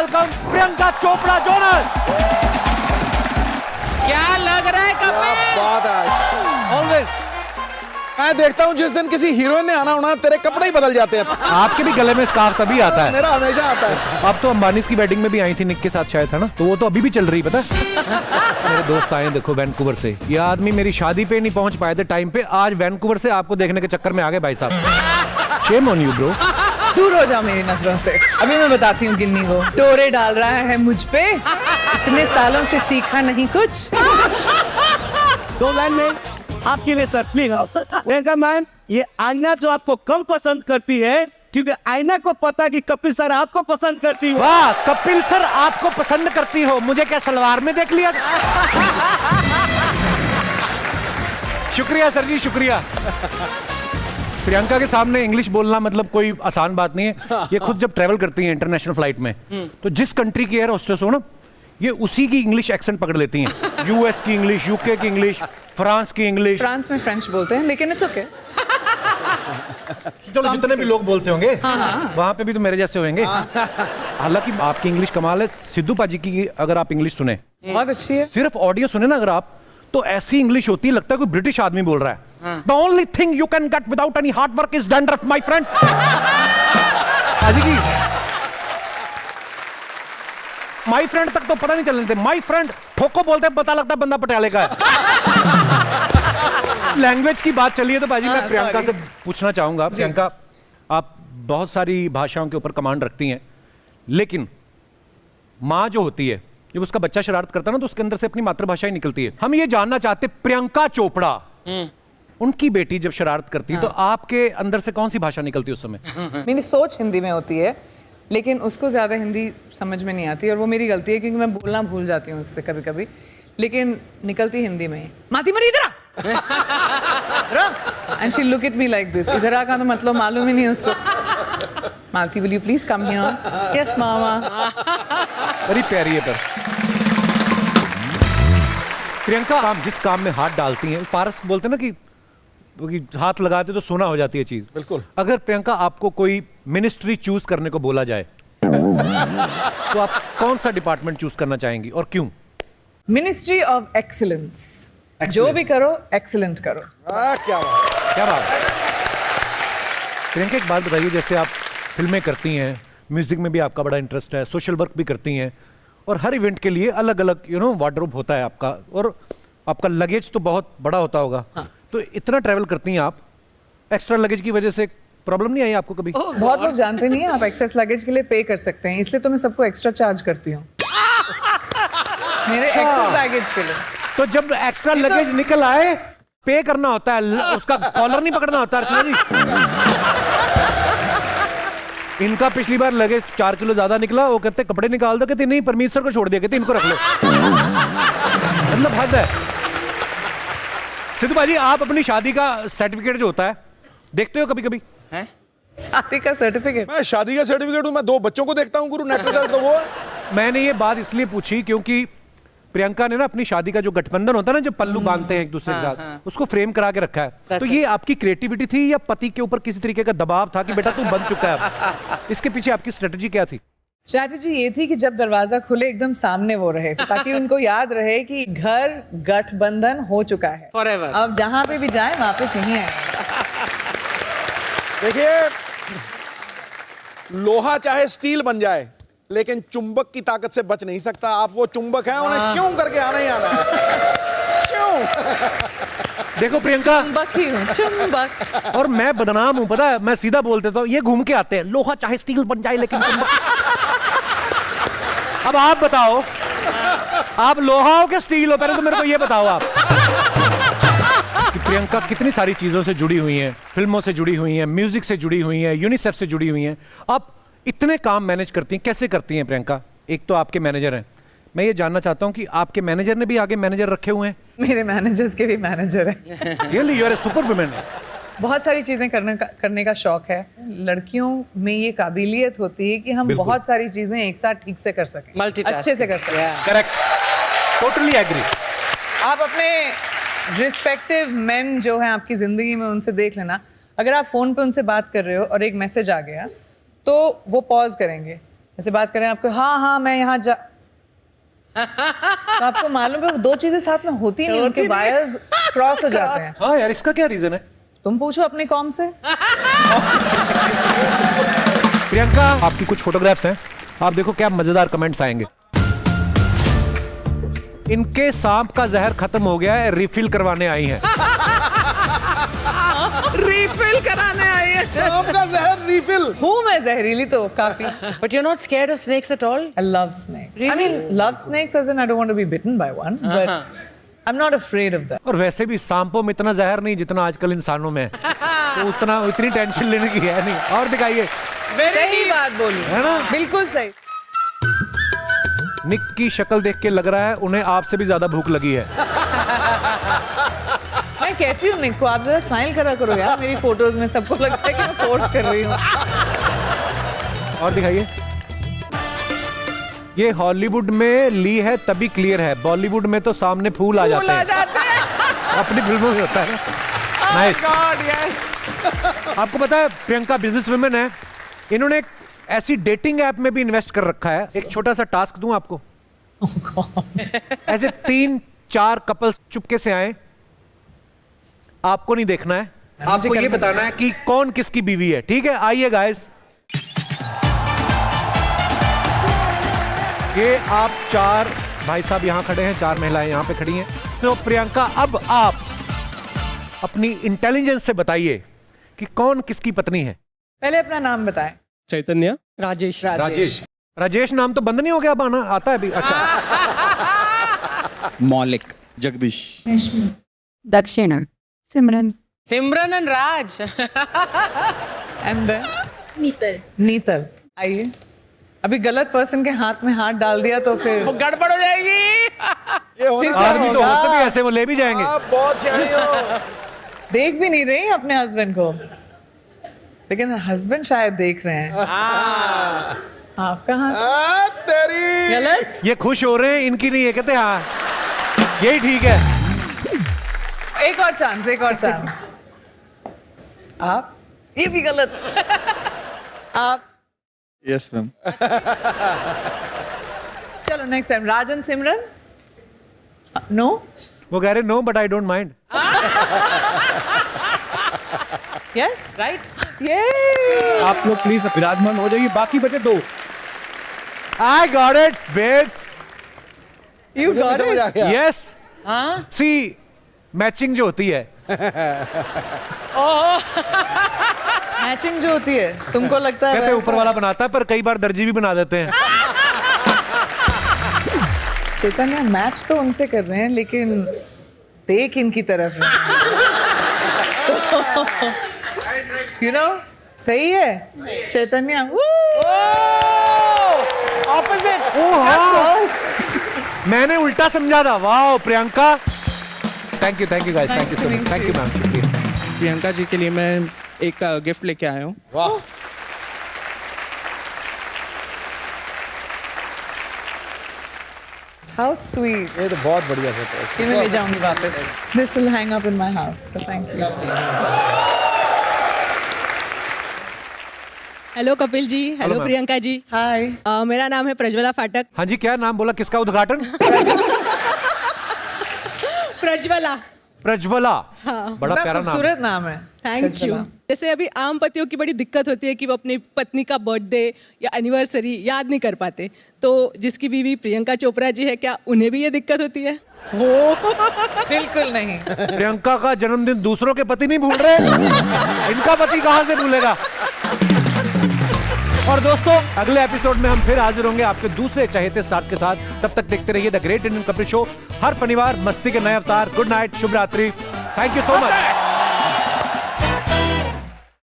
Welcome Priyanka Chopra Jonas. क्या लग रहा है क्या कपिल? बात है। ऑलवेज मैं देखता हूँ जिस दिन किसी हीरोइन ने आना होना तेरे कपड़े ही बदल जाते हैं। आपके भी गले में स्कार्फ तभी आता है। मेरा हमेशा आता है। अब तो अंबानी की वेडिंग में भी आई थी निक के साथ शायद, है ना? तो वो तो अभी भी चल रही, पता है? मेरे दोस्त आए देखो वैंकूवर से, ये आदमी मेरी शादी पे नहीं पहुंच पाए थे टाइम पे, आज वैंकूवर से आपको देखने के चक्कर में आ गए भाई साहब। Shame on you bro. दूर हो जाओ मेरी नजरों से। अभी मैं बताती हूँ गिन्नी को। टोरे डाल रहा है मुझ पे, इतने सालों से सीखा नहीं कुछ। तो मैम आपके लिए सर प्लीज प्रियंका मैम, ये आईना जो आपको कम पसंद करती है, क्योंकि आईना को पता कि कपिल सर आपको पसंद करती हो। वाह, कपिल सर आपको पसंद करती हो, मुझे क्या सलवार में देख लिया? शुक्रिया सर जी, शुक्रिया। प्रियंका के सामने इंग्लिश बोलना मतलब कोई आसान बात नहीं है। ये खुद जब ट्रैवल करती हैं इंटरनेशनल फ्लाइट में, तो जिस कंट्री की एयर होस्टेस हो ना, ये उसी की इंग्लिश एक्सेंट पकड़ लेती हैं। यूएस की इंग्लिश, यूके की इंग्लिश, फ्रांस की इंग्लिश। फ्रांस में फ्रेंच बोलते हैं, लेकिन इट्स ओके। चलो जितने भी लोग बोलते होंगे वहां पे भी तो मेरे जैसे होंगे। हालांकि आपकी इंग्लिश कमाल है। सिद्धू पाजी की अगर आप इंग्लिश सुने, बहुत अच्छी है। सिर्फ ऑडियो सुने ना अगर आप, तो ऐसी इंग्लिश होती है लगता है कोई ब्रिटिश आदमी बोल रहा है। The only thing you can get without any hard work is dandruff my friend. पाजी की माय फ्रेंड तक तो पता नहीं चलने देते, माय फ्रेंड ठोको बोलते हैं, पता लगता है बंदा पटियाले का है। लैंग्वेज की बात चली है तो बाजी मैं प्रियंका से पूछना चाहूंगा। प्रियंका, आप बहुत सारी भाषाओं के ऊपर कमांड रखती हैं, लेकिन माँ जो होती है, जब उसका बच्चा शरारत करता है ना, तो उसके अंदर से अपनी मातृभाषा ही निकलती है। हम ये जानना चाहते प्रियंका चोपड़ा, उनकी बेटी जब शरारत करती है तो आपके अंदर से कौन सी भाषा निकलती है उस समय? मेरी सोच हिंदी में होती है, लेकिन उसको ज्यादा हिंदी समझ में नहीं आती, और वो मेरी गलती है क्योंकि मैं बोलना भूल जाती हूँ उससे कभी कभी, लेकिन निकलती हिंदी में ही। माती मरी इधर and she look at me like this. इधर आ का तो मतलब मालूम ही नहीं उसको। Malti, will you please come here? Yes mama. बड़ी प्यारी है। पर प्रियंका, आप जिस काम में हाथ डालती हैं, पारस बोलते हैं ना कि हाथ लगाते तो सोना हो जाती है चीज। बिल्कुल। अगर प्रियंका आपको कोई मिनिस्ट्री चूज करने को बोला जाए तो आप कौन सा डिपार्टमेंट चूज करना चाहेंगी और क्यों? Ministry of excellence. जो भी करो एक्सीलेंट करो। क्या बात। क्या बात है। प्रियंका, एक बात बताइए, जैसे आप फिल्में करती हैं, म्यूजिक में भी आपका बड़ा इंटरेस्ट है, सोशल वर्क भी करती हैं, और हर इवेंट के लिए अलग अलग वार्डरोब होता है आपका, और आपका लगेज तो बहुत बड़ा होता होगा। तो इतना ट्रैवल करती हैं आप, एक्स्ट्रा लगेज की वजह से प्रॉब्लम नहीं आई आपको कभी? बहुत लोग जानते नहीं है आप एक्सेस लगेज के लिए पे कर सकते हैं, इसलिए तो मैं सबको एक्स्ट्रा चार्ज करती हूँ मेरे एक्सेस बैगेज के लिए। तो जब एक्स्ट्रा लगेज निकल आए, पे करना होता है, उसका कॉलर नहीं पकड़ना होता। अर्चना जी, इनका पिछली बार लगेज 4 किलो ज्यादा निकला, वो कहते कपड़े निकाल दो, कहते नहीं परमीत सर को छोड़ दिया, कहते इनको रख लो। मतलब हद है। सिद्धू भाजी, आप अपनी शादी का सर्टिफिकेट जो होता है देखते हो कभी कभी? शादी का सर्टिफिकेट? मैं शादी का सर्टिफिकेट हूँ, मैं 2 बच्चों को देखता हूँ गुरु। नेट पे तो वो है। मैंने ये बात इसलिए पूछी क्योंकि प्रियंका ने ना अपनी शादी का जो गठबंधन होता है ना, जब पल्लू बांधते हैं एक दूसरे के साथ, उसको फ्रेम करा के रखा है। तो ये आपकी क्रिएटिविटी थी या पति के ऊपर किसी तरीके का दबाव था कि बेटा तू बन चुका है अब? इसके पीछे आपकी स्ट्रेटजी क्या थी? स्ट्रैटेजी ये थी कि जब दरवाजा खुले एकदम सामने वो रहे, ताकि उनको याद रहे कि घर गठबंधन हो चुका है Forever. अब जहां पे भी जाए वापस यहीं आए। देखिए, लोहा चाहे स्टील बन जाए, लेकिन चुंबक की ताकत से बच नहीं सकता। आप वो चुंबक हैं, उन्हें श्यों करके आना ही आना है। श्यों। देखो प्रियंका, चुंबक ही हूँ, चुंबक। और मैं बदनाम हूं, पता है, मैं सीधा बोल देता हूं, ये घूम के आते हैं, लोहा चाहे स्टील बन जाए लेकिन अब आप बताओ, आप लोहा हो कि स्टील हो? पहले तो मेरे को ये बताओ आप कि प्रियंका कितनी सारी चीजों से जुड़ी हुई हैं, फिल्मों से जुड़ी हुई हैं, म्यूजिक से जुड़ी हुई हैं, यूनिसेफ से जुड़ी हुई हैं। आप इतने काम मैनेज करती हैं, कैसे करती हैं प्रियंका? एक तो आपके मैनेजर हैं, मैं ये जानना चाहता हूं कि आपके मैनेजर ने भी आगे मैनेजर रखे हुए हैं? मेरे मैनेजर्स के भी मैनेजर हैं। Really you are a super woman. बहुत सारी चीजें करने का शौक है। लड़कियों में ये काबिलियत होती है कि हम बहुत सारी चीजें एक साथ ठीक से कर सकें, Multitasking. अच्छे से कर सकें। Correct, totally agree. आप अपने रिस्पेक्टिव मेन जो हैं आपकी जिंदगी में, उनसे देख लेना, अगर आप फोन पे उनसे बात कर रहे हो और एक मैसेज आ गया तो वो पॉज करेंगे, ऐसे बात करें आपको, हाँ मैं यहाँ जा तो आपको मालूम है वो दो चीजें साथ में होती नहीं, उनके वायर्स क्रॉस हो जाते हैं। हाँ यार, इसका क्या रीजन है? तुम पूछो अपनी कॉम से। प्रियंका, आपकी कुछ फोटोग्राफ्स हैं, आप देखो क्या मजेदार कमेंट्स आएंगे। इनके सांप का जहर खत्म हो गया है, रिफिल करवाने आई हैं। रिफिल कराने आई है। सांप का जहर रिफिल। हूँ मैं जहरीली तो काफी। But you're not scared of snakes at all? I love snakes. I mean, love snakes as in I don't want to be bitten by one, but I'm not afraid of that. और वैसे भी सांपों में इतना जहर नहीं जितना आजकल इंसानों में है, तो इतनी टेंशन लेने की है नहीं। और दिखाइए। सही बात बोली है ना? बिल्कुल सही। निक की शक्ल देख के लग रहा है उन्हें आपसे भी ज्यादा भूख लगी है। मैं कहती हूँ निक को, आप जरा स्माइल करा करो यार, मेरी फोटोज में सबको लगता है कि मैं फोर्स कर रही हूँ। और दिखाइए। ये हॉलीवुड में ली है तभी क्लियर है, बॉलीवुड में तो सामने फूल आ जाते हैं। अपनी फिल्मों में होता है। नाइस। आपको पता है प्रियंका बिजनेस वुमेन है, इन्होंने एक ऐसी डेटिंग ऐप में भी इन्वेस्ट कर रखा है। एक छोटा सा टास्क दूं आपको। ऐसे 3-4 कपल्स चुपके से आए, आपको नहीं देखना है, आपको ये बताना है कि कौन किसकी बीवी है। ठीक है, आइए गाइस। ये आप 4 भाई साहब यहां खड़े हैं, 4 महिलाएं यहां पे खड़ी हैं। तो प्रियंका, अब आप अपनी इंटेलिजेंस से बताइए कि कौन किसकी पत्नी है। पहले अपना नाम बताएं। चैतन्य, Rajesh. राजेश नाम तो बंद नहीं हो गया, अब आना आता है अभी। अच्छा। Maulik, Jagdish, Dakshina, Simran, Simran and Raj. And then Neetal. आइए, अभी गलत पर्सन के हाथ में हाथ डाल दिया तो फिर गड़बड़ हो जाएगी। ये होना आदमी तो होते भी ऐसे, वो ले भी जाएंगे। आप बहुत सियाणी हो। देख भी नहीं रही अपने हस्बैंड को, लेकिन हस्बैंड शायद देख रहे हैं। आपका हाथ तेरी गलत। ये खुश हो रहे हैं, इनकी नहीं है, कहते हाँ यही ठीक है। एक और चांस, एक और चांस। आप, ये भी गलत। आप, यस मैम। चलो next time. Rajan, Simran. No, वो कह रहे no but I don't mind. Yes, Right? ये आप लोग प्लीज विराजमान हो जाइए, बाकी बचे 2। I got it babes. You got समझ आ इट। गया। यस, सी मैचिंग जो होती है, मैचिंग जो होती है, तुमको लगता है कहते हैं वैसा? ऊपर वाला बनाता है, पर कई बार दर्जी भी बना देते हैं। चैतन्य मैच तो उनसे कर रहे हैं, लेकिन देख इनकी तरफ यू नो, सही है चैतन्य। Opposite. मैंने उल्टा समझा था। वाह Priyanka, thank you guys, thank you so much, thank you ma'am, शुक्रिया। प्रियंका जी के लिए मैं एक गिफ्ट लेके आया हूँ। वाह, हाउ स्वीट। ये तो बहुत बढ़िया फोटो है। ये मैं ले जाऊंगी वापस। This will hang up in my house, so thank you. Hello Kapil ji, hello ma'am. Priyanka ji. Hi. मेरा नाम है प्रज्वला फाटक। हाँ जी, क्या नाम बोला, किसका उद्घाटन? प्रज्वला। प्रज्वला, बड़ा बड़ा प्यारा नाम। खूबसूरत नाम है। Thank you. प्रज्वला। जैसे अभी आम पतियों की बड़ी दिक्कत होती है कि वो अपनी पत्नी का बर्थडे या एनिवर्सरी याद नहीं कर पाते, तो जिसकी बीवी प्रियंका चोपड़ा जी है, क्या उन्हें भी ये दिक्कत होती है? बिल्कुल नहीं। प्रियंका का जन्मदिन दूसरों के पति नहीं भूल रहे, इनका पति कहां से भूलेगा। और दोस्तों, अगले एपिसोड में हम फिर हाजिर होंगे आपके दूसरे चहेते स्टार्स के साथ। तब तक देखते रहिए the great Indian Kapil show, हर शनिवार मस्ती के नए अवतार। गुड नाइट, शुभ रात्रि, थैंक यू सो मच।